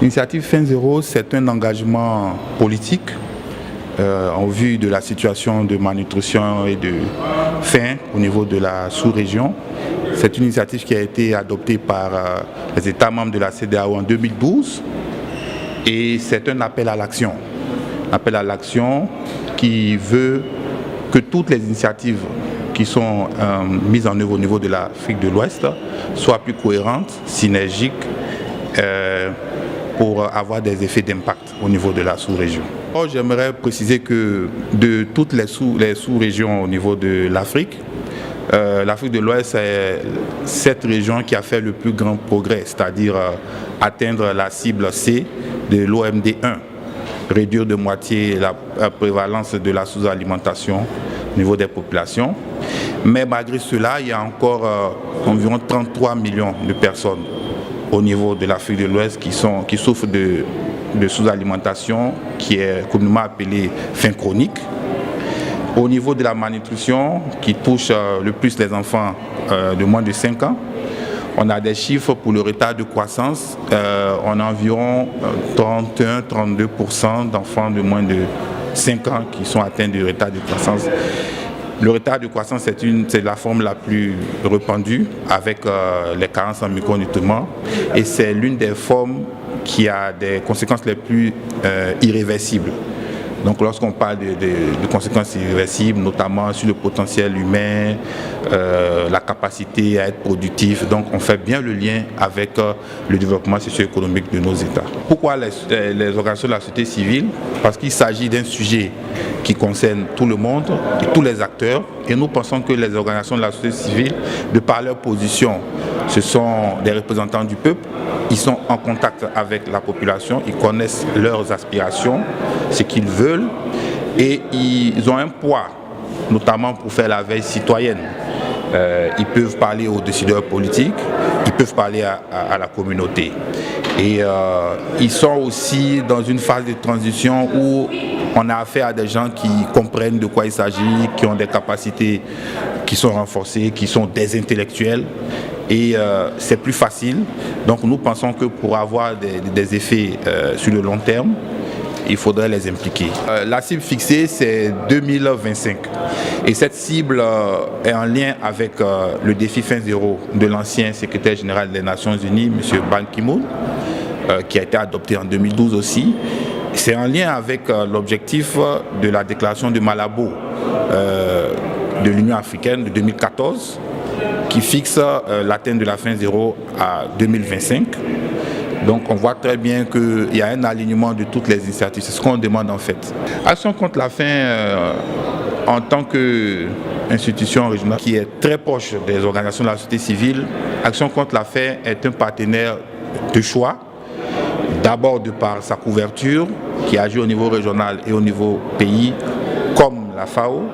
L'initiative Faim Zéro, c'est un engagement politique en vue de la situation de malnutrition et de faim au niveau de la sous-région. C'est une initiative qui a été adoptée par les États membres de la CEDEAO en 2012 et c'est un appel à l'action. Un appel à l'action qui veut que toutes les initiatives qui sont mises en œuvre au niveau de l'Afrique de l'Ouest soient plus cohérentes, synergiques, pour avoir des effets d'impact au niveau de la sous-région. J'aimerais préciser que de toutes les sous-régions au niveau de l'Afrique, l'Afrique de l'Ouest est cette région qui a fait le plus grand progrès, c'est-à-dire atteindre la cible C de l'OMD 1, réduire de moitié la prévalence de la sous-alimentation au niveau des populations. Mais malgré cela, il y a encore environ 33 millions de personnes au niveau de l'Afrique de l'Ouest qui souffrent de sous-alimentation qui est communément appelée faim chronique. Au niveau de la malnutrition qui touche le plus les enfants de moins de 5 ans, on a des chiffres pour le retard de croissance. On a environ 31-32% d'enfants de moins de 5 ans qui sont atteints de retard de croissance. Le retard de croissance, c'est la forme la plus répandue avec les carences en micronutriments et c'est l'une des formes qui a des conséquences les plus irréversibles. Donc lorsqu'on parle de conséquences irréversibles, notamment sur le potentiel humain, la capacité à être productif, donc on fait bien le lien avec le développement socio-économique de nos États. Pourquoi les organisations de la société civile? Parce qu'il s'agit d'un sujet qui concerne tout le monde et tous les acteurs. Et nous pensons que les organisations de la société civile, de par leur position, ce sont des représentants du peuple. Ils sont en contact avec la population, ils connaissent leurs aspirations, ce qu'ils veulent et ils ont un poids, notamment pour faire la veille citoyenne. Ils peuvent parler aux décideurs politiques, ils peuvent parler à la communauté. Et ils sont aussi dans une phase de transition où on a affaire à des gens qui comprennent de quoi il s'agit, qui ont des capacités qui sont renforcées, qui sont des intellectuels. Et c'est plus facile. Donc nous pensons que pour avoir des effets sur le long terme, il faudrait les impliquer. La cible fixée, c'est 2025. Et cette cible est en lien avec le défi Faim Zéro de l'ancien secrétaire général des Nations Unies, M. Ban Ki-moon, qui a été adopté en 2012 aussi. C'est en lien avec l'objectif de la déclaration de Malabo de l'Union africaine de 2014, qui fixe l'atteinte de la faim zéro à 2025. Donc on voit très bien qu'il y a un alignement de toutes les initiatives. C'est ce qu'on demande en fait. Action contre la faim en tant qu'institution régionale qui est très proche des organisations de la société civile, Action contre la faim est un partenaire de choix. D'abord de par sa couverture qui agit au niveau régional et au niveau pays comme la FAO.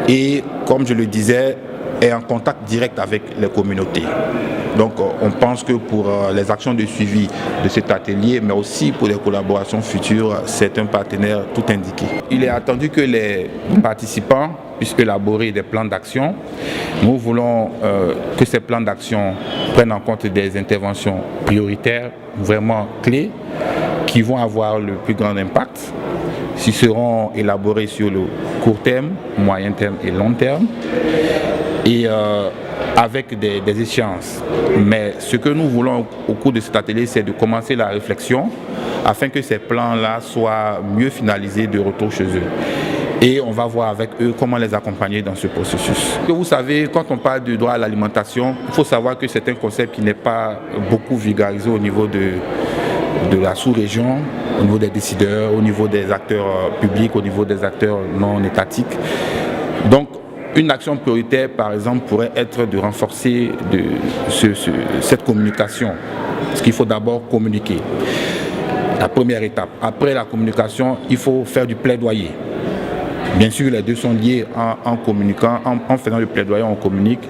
Et comme je le disais, est en contact direct avec les communautés. Donc on pense que pour les actions de suivi de cet atelier, mais aussi pour les collaborations futures, c'est un partenaire tout indiqué. Il est attendu que les participants puissent élaborer des plans d'action. Nous voulons que ces plans d'action prennent en compte des interventions prioritaires, vraiment clés, qui vont avoir le plus grand impact. Ils seront élaborés sur le court terme, moyen terme et long terme. Et avec des échéances. Mais ce que nous voulons au cours de cet atelier, c'est de commencer la réflexion afin que ces plans-là soient mieux finalisés de retour chez eux. Et on va voir avec eux comment les accompagner dans ce processus. Vous savez, quand on parle du droit à l'alimentation, il faut savoir que c'est un concept qui n'est pas beaucoup vulgarisé au niveau de la sous-région, au niveau des décideurs, au niveau des acteurs publics, au niveau des acteurs non étatiques. Donc, une action prioritaire, par exemple, pourrait être de renforcer cette communication. Parce qu'il faut d'abord communiquer. La première étape. Après la communication, il faut faire du plaidoyer. Bien sûr, les deux sont liés en communiquant, en faisant le plaidoyer, on communique.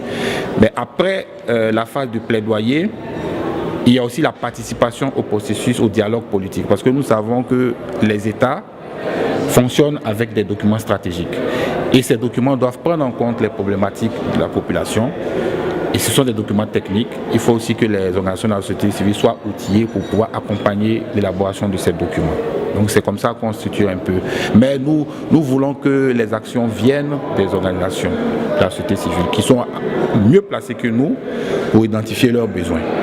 Mais après la phase du plaidoyer, il y a aussi la participation au processus, au dialogue politique. Parce que nous savons que les États fonctionnent avec des documents stratégiques. Et ces documents doivent prendre en compte les problématiques de la population, Et ce sont des documents techniques. Il faut aussi que les organisations de la société civile soient outillées pour pouvoir accompagner l'élaboration de ces documents. Donc c'est comme ça qu'on structure un peu. Mais nous voulons que les actions viennent des organisations de la société civile qui sont mieux placées que nous pour identifier leurs besoins.